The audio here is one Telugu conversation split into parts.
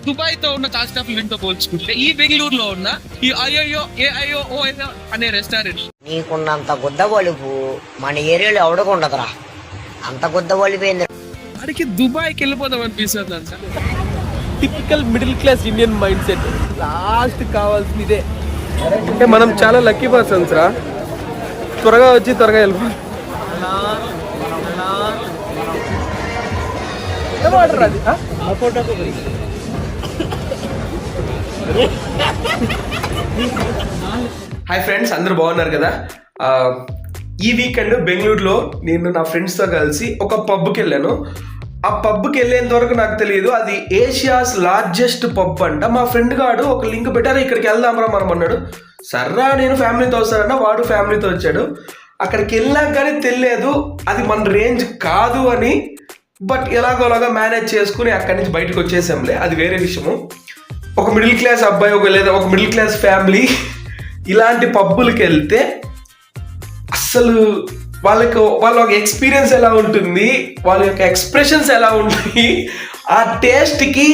దుబాయ్ తో ఉన్న తాజ్ కాఫీ తో పోల్చుకుంటే ఈ బెంగళూరులో ఉన్న ఈ అయ్యో అనే రెస్టారెంట్ నీకున్నంత గుద్ద బలుపు మన ఏరియాలో ఎవడకుండదురా, అంత గుద్ద బలిపోయింది. వాడికి దుబాయ్కి వెళ్ళిపోదాం అనిపిస్తుంది అంట. Typical middle class Indian mind set. Last కావాల్సింది ఇదే. అంటే మనం చాలా లక్కీ పర్సన్స్ రా, త్వరగా వచ్చి త్వరగా వెళ్ళిపో. హాయ్ ఫ్రెండ్స్, అందరూ బాగున్నారు కదా. ఈ వీకెండ్ బెంగళూరులో నేను నా ఫ్రెండ్స్తో కలిసి ఒక పబ్కి వెళ్ళాను. ఆ పబ్కి వెళ్ళేంత వరకు నాకు తెలియదు అది ఏషియాస్ లార్జెస్ట్ పబ్ అంట. మా ఫ్రెండ్ గాడు ఒక లింక్ పెట్టారు, ఇక్కడికి వెళ్దాంరా మనం అన్నాడు. సర్రా నేను ఫ్యామిలీతో వస్తానన్నా, వాడు ఫ్యామిలీతో వచ్చాడు. అక్కడికి వెళ్ళాక కానీ తెలియదు అది మన రేంజ్ కాదు అని. బట్ ఎలాగోలాగా మేనేజ్ చేసుకుని అక్కడి నుంచి బయటకు వచ్చేసాంలే, అది వేరే విషయము. ఒక మిడిల్ క్లాస్ అబ్బాయి లేదా ఒక మిడిల్ క్లాస్ ఫ్యామిలీ ఇలాంటి పబ్బులకి వెళ్తే అసలు వాళ్ళ ఒక ఎక్స్పీరియన్స్ ఎలా ఉంటుంది, వాళ్ళ యొక్క ఎక్స్ప్రెషన్స్ ఎలా ఉంటాయి, ఆ టేస్ట్కి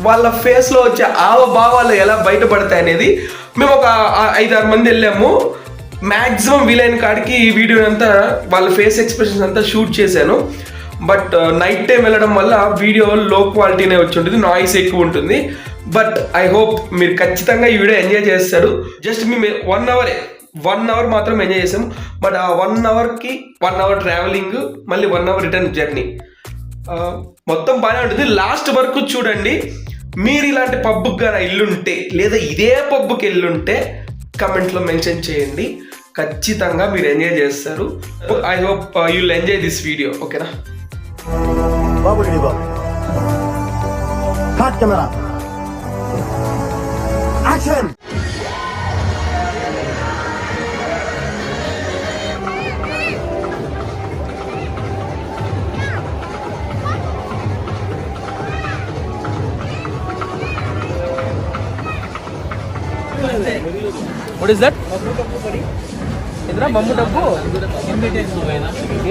వాళ్ళ ఫేస్లో వచ్చే భావాలు ఎలా బయటపడతాయి అనేది. మేము ఒక 5-6 మంది వెళ్ళాము. మ్యాక్సిమం వీలైన కాడికి ఈ వీడియో అంతా వాళ్ళ ఫేస్ ఎక్స్ప్రెషన్స్ అంతా షూట్ చేశాను. బట్ నైట్ టైం వెళ్ళడం వల్ల వీడియో లో క్వాలిటీనే వచ్చి ఉంటుంది, నాయిస్ ఎక్కువ ఉంటుంది. బట్ ఐ హోప్ మీరు ఖచ్చితంగా ఈ వీడియో ఎంజాయ్ చేస్తారు. జస్ట్ మేము 1 అవర్ మాత్రం ఎంజాయ్ చేసాము. బట్ ఆ 1 అవర్కి 1 అవర్ ట్రావెలింగ్, మళ్ళీ 1 అవర్ రిటర్న్ జర్నీ, మొత్తం బాగానే ఉంటుంది. లాస్ట్ వరకు చూడండి. మీరు ఇలాంటి పబ్కి కానీ ఇల్లుంటే లేదా ఇదే పబ్కి వెళ్ళుంటే కమెంట్లో మెన్షన్ చేయండి, ఖచ్చితంగా మీరు ఎంజాయ్ చేస్తారు. I hope you will enjoy this video. ఓకేనా? యాక్షన్. What is that? ఏంద్రా మమ్ము డబ్బు?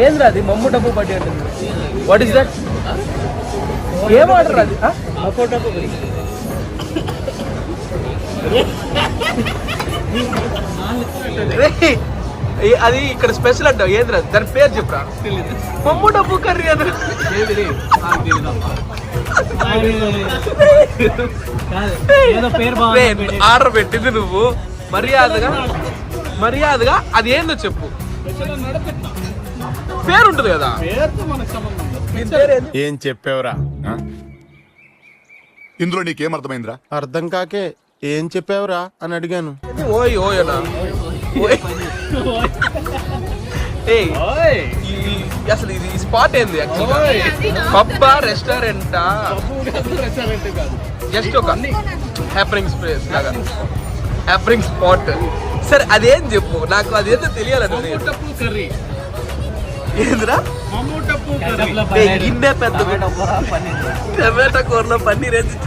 ఏంద్రా అది మమ్ము డబ్బు బడ్డీ అంటుంది. What is that? ఏం ఆర్డర్ అది? అది ఇక్కడ స్పెషల్ అంటావు. ఏంద్రా దాని పేరు చెప్పరా? మమ్ము డబ్బు కర్రీ అది. ఆర్డర్ పెట్టింది నువ్వు మర్యాదగా అది ఏందో చెప్పు. పేరు ఉంటుంది కదా. ఏం చెప్పావురా? ఇందులో నీకేం అర్థమైందిరా? అర్థం కాకే ఏం చెప్పావురా అని అడిగాను. ఓయ్ ఓయనా అసలు ఇది స్పాట్ ఏంది? పబ్బా రెస్టారెంటా? జస్ట్ ఒక హ్యాపరింగ్ స్పేస్ లాగా, హ్యాపరింగ్ స్పాట్. సరే అదేం చెప్పు నాకు, అదేంటో తెలియాలని. ఏంద్రా గిన్నె పెద్ద టమాటా కూరలో పన్నీర్ వేసి.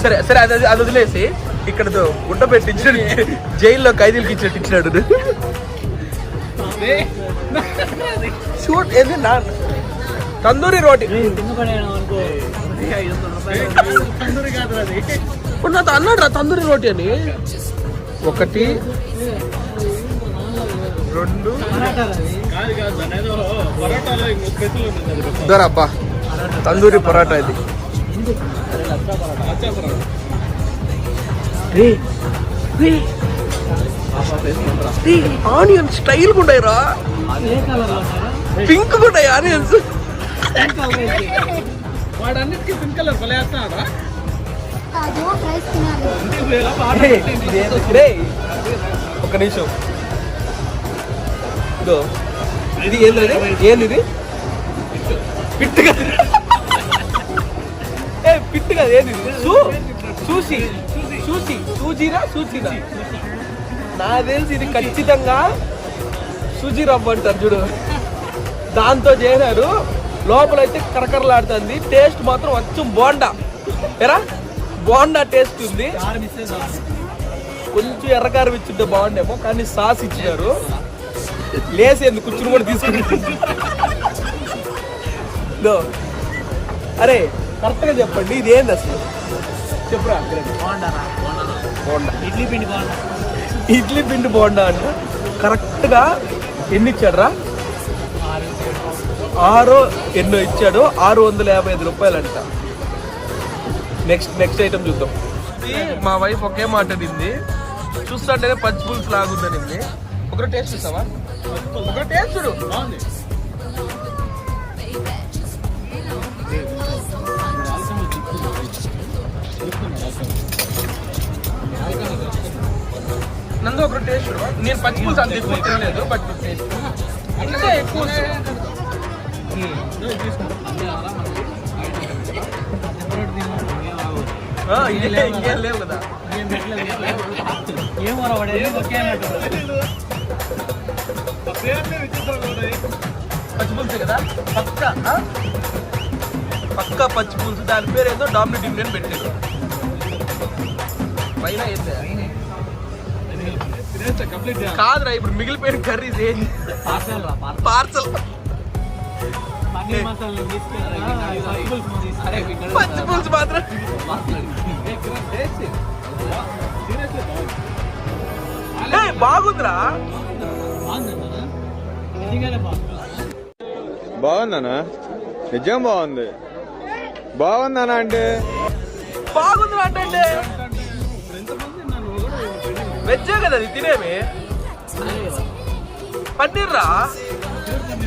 సరే సరే అది వదిలేసి ఇక్కడ గుడ్డ పెట్టించాడు, జైల్లో ఖైదీలకి ఇచ్చినట్టు ఇచ్చినాడు. షూట్ ఏంది నా తందూరి రోటీ నాతో అన్నాడు రా తందూరి రోటీ అని. 1 2 దొరబ్బా తందూరి పరాటా ఇది. ఆనియన్ స్టైల్ ఉంటాయి రా, పింక్ ఉంటాయి ఆనియన్స్. వాడన్నిటికీ పింక్ కలర్ పలేస్తాడా? ఒక నిమిషం, ఇది ఏంది? పిట్టు కదా, పిట్టు కదా. ఏంది? సూజీరా నాకు తెలిసి ఇది ఖచ్చితంగా సూజీ రవ్వ అంటారు చూడు, దాంతో చేశారు. లోపలైతే కరకరలాడుతుంది, టేస్ట్ మాత్రం వచ్చం బోండా. ఎరా బోండా టేస్ట్ ఉంది. కొంచెం ఎర్రకారం ఇచ్చింటే బాగుండేమో, కానీ సాస్ ఇచ్చినారు. లేసి ఎందుకు కూర్చుని కూడా తీసుకుని అరే కరెక్ట్గా చెప్పండి ఇది ఏంది అసలు చెప్పురా బోండా ఇడ్లీ పిండి బోండా అంట కరెక్ట్గా ఎన్ని ఇచ్చాడు రా 6 ఎన్నో ఇచ్చాడు 655 రూపాయలు అంట నెక్స్ట్ ఐటమ్ చూద్దాం మా వైఫ్ ఒకే మాట తింది చూస్తుంటేనే పచ్చి పులుసు లాగుందనింది ఒకరు టేస్ట్ చూసావా ఒక టేస్ట్ చూడు బాగుంది నందు ఒక టేస్ట్ చూడు నేను పచ్చి పులుసు అంత ఎక్కువ తినలేదు బట్ టేస్ట్ అంటే ఎక్కువ ఇంకేం లేవు కదా పచ్చి పులుసు కదా పక్క పచ్చి పులుసు దాని పేరు ఏదో డామినేట్ ఇండియన్ పెట్టారు పైన కాదురా ఇప్పుడు మిగిలిపోయిన కర్రీస్ ఏంటి పార్సల్ పచ్చి పులుసు మాత్రం బాగుందిరా బాగుందనా నిజం బాగుంది బాగుందనా అంటే బాగుందిరా అంటే వెజ్జే కదా అది తినేవి పన్నీర్ రా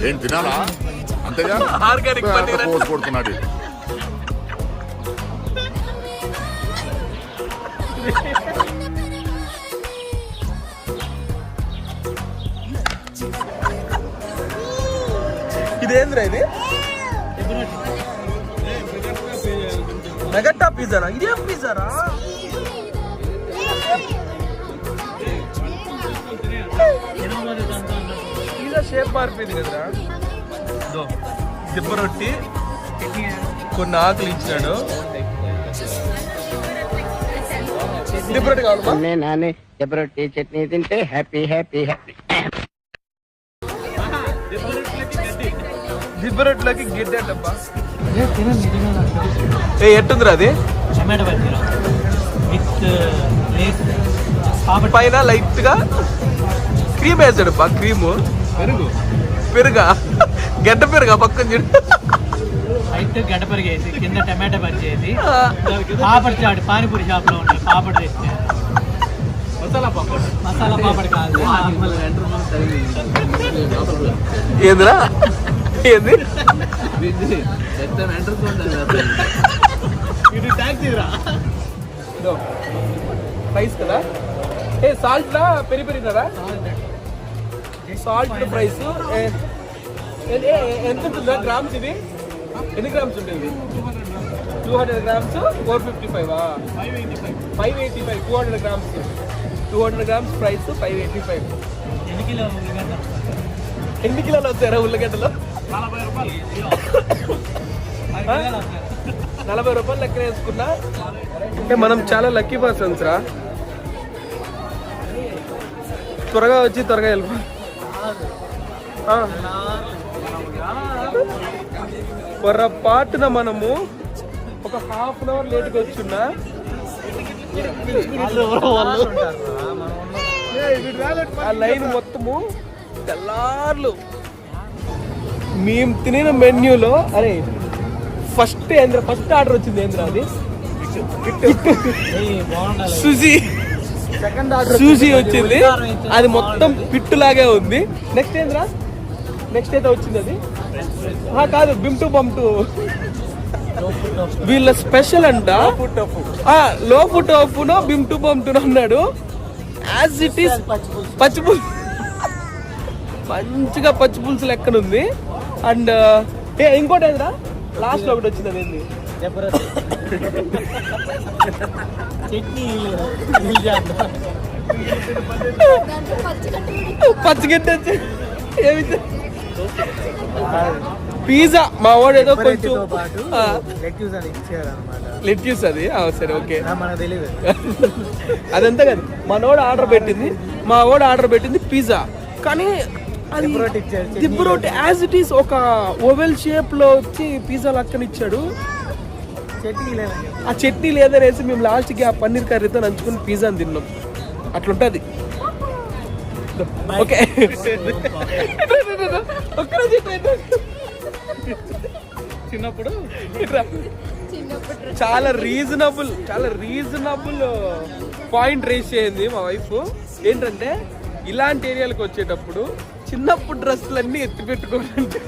ఏం తినాలా అంతేగా ఆర్గానిక్ పన్నీర్ పోస్ట్ కొడుతున్నాడు ఇదేంద్రా ఇది నగట్టా పిజ్జానా ఇదేం పిజ్జారా పిజ్జా షేప్ మారిపోయింది కదరా దిబ్బ రొట్టి కొన్ని ఆకులు ఇచ్చాడు దిబ్బ రొట్టి కావాలి నానే రొట్టి చట్నీ తింటే హ్యాపీ హ్యాపీ హ్యాపీ దిబ్బ రొట్టిలోకి గిడ్డ డబ్బా ఎట్టుందిరా అది పైన లైట్ గా క్రీమ్ వేసాడు బా క్రీమ్ పెరుగా గడ్డ పెరుగా పక్కన చూడు గడ్డ పెరుగు వేసి కింద టమాటా బజ్జీ వేసి పాపడ్ చాట్ పానీపూరి షాప్ లో ఉంటాయి పాపడ్ తెస్తే మసాలా పాపడ్ కాదు ఏందిరా ఏంది ప్రైస్ కదా ఏ సాల్ట్ లా పెరి పెరిగినారా సాల్ట్ ప్రైస్ ఎంత ఉంటుందా గ్రామ్స్ ఇది ఎన్ని గ్రామ్స్ ఉంటుంది 200 గ్రామ్స్ 455 585 200 గ్రామ్స్ 200 గ్రామ్స్ ప్రైస్ 585 ఎన్ని కిలోలు వస్తారా ఉల్లగడ్డలో 40 రూపాయలు లెక్క వేసుకున్నా అంటే మనం చాలా లక్కీ పర్సన్స్ రా త్వరగా వచ్చి త్వరగా వెళ్ళిపో పొరపాటున మనము ఒక హాఫ్ అన్ అవర్ లేట్గా వచ్చున్నా ఆ లైన్ మొత్తము తెల్లార్లు మేము తినిన మెన్యూలో అరే ఫస్ట్ ఆర్డర్ వచ్చింది ఏంద్రా అది సుజీ సూజీ వచ్చింది అది మొత్తం పిట్టులాగే ఉంది నెక్స్ట్ ఏంద్రా నెక్స్ట్ అయితే వచ్చింది అది కాదు బిమ్ టు బమ్ టు వీళ్ళ స్పెషల్ అంట లోపు టోఫునో బిమ్ టు బమ్ టు అన్నాడు యాజ్ ఇట్ ఈస్ పచ్చి పులుసు మంచిగా పచ్చి పులుసు లెక్కనుంది అండ్ ఇంకోటి ఏంద్రా లాస్ట్ లో ఒకటి వచ్చింది అదేంది పచ్చిగడ్డ వచ్చి ఏమి పిజ్జా మా వాడు ఏదో కొంచెం లెట్యూస్ అది సరే ఓకే అదంతా కాదు మా వాడు ఆర్డర్ పెట్టింది పిజ్జా కానీ అది దిబ్బ రోటి యాజ్ ఇట్ ఈస్ ఒక ఓవెల్ షేప్ లో వచ్చి పిజ్జా లక్కని ఇచ్చాడు. ఆ చట్నీ లేదనేసి మేము లాస్ట్ కి ఆ పన్నీర్ కర్రీతో నంచుకుని పిజ్జాని తిన్నాం. అట్లుంటది. ఓకే చిన్నప్పుడు చాలా రీజనబుల్ పాయింట్ రేస్ చేయింది మా వైఫ్. ఏంటంటే ఇలాంటి ఏరియాలకు వచ్చేటప్పుడు చిన్నప్పుడు డ్రెస్సులన్నీ ఎత్తి పెట్టుకోవాలంటే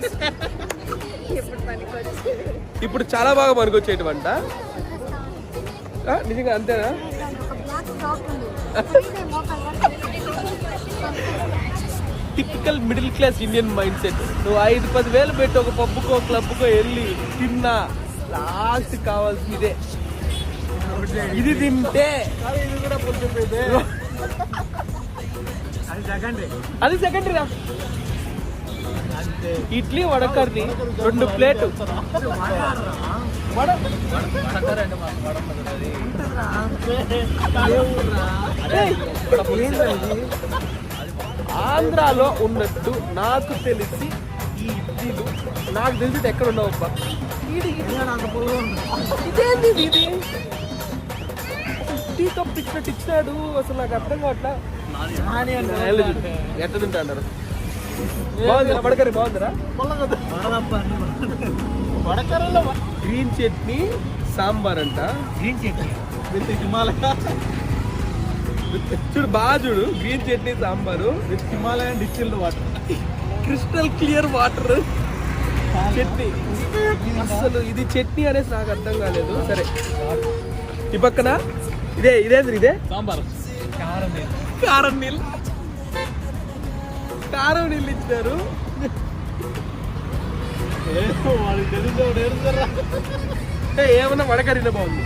ఇప్పుడు చాలా బాగా పనికొచ్చేటవంట. నిజంగా అంతేనా? Typical middle class Indian mind set. నువ్వు 5-10 వేలు పెట్టి ఒక పబ్బుకో క్లబ్కో వెళ్ళి తిన్నా లాస్ట్ కావాల్సింది ఇదే. ఇది తింటే అది సెకండరీ రా. ఇడ్లీ వడకర్రీ 2 ప్లేటు. ఆంధ్రాలో ఉన్నట్టు నాకు తెలిసి ఈ ఇడ్లీలు నాకు తెలిసి ఎక్కడ ఉండవబ్బా. ఇదేంది ఇది? టీ కప్ ఇచ్చినట్టు ఇచ్చినాడు. అసలు నాకు అర్థం కావట్లా. ఎట్ట తింటాడారు? బాగుందిరా వడకర్రీ? బాగుందిరా? గ్రీన్ చట్నీ సాంబార్ అంట. గ్రీన్ చట్నీ విత్ హిమాలయ, చూడు బాగా చూడు. Green chutney sambar with Himalayan distilled water, crystal clear water chutney. అసలు ఇది చట్నీ అనేసి నాకు అర్థం కాలేదు. సరే ఈ పక్కన ఇదేంద్ర ఇదే సాంబార్, కారం నీళ్ళు ఇచ్చారు. ఏమన్నా వడకరీనే బాగుంది.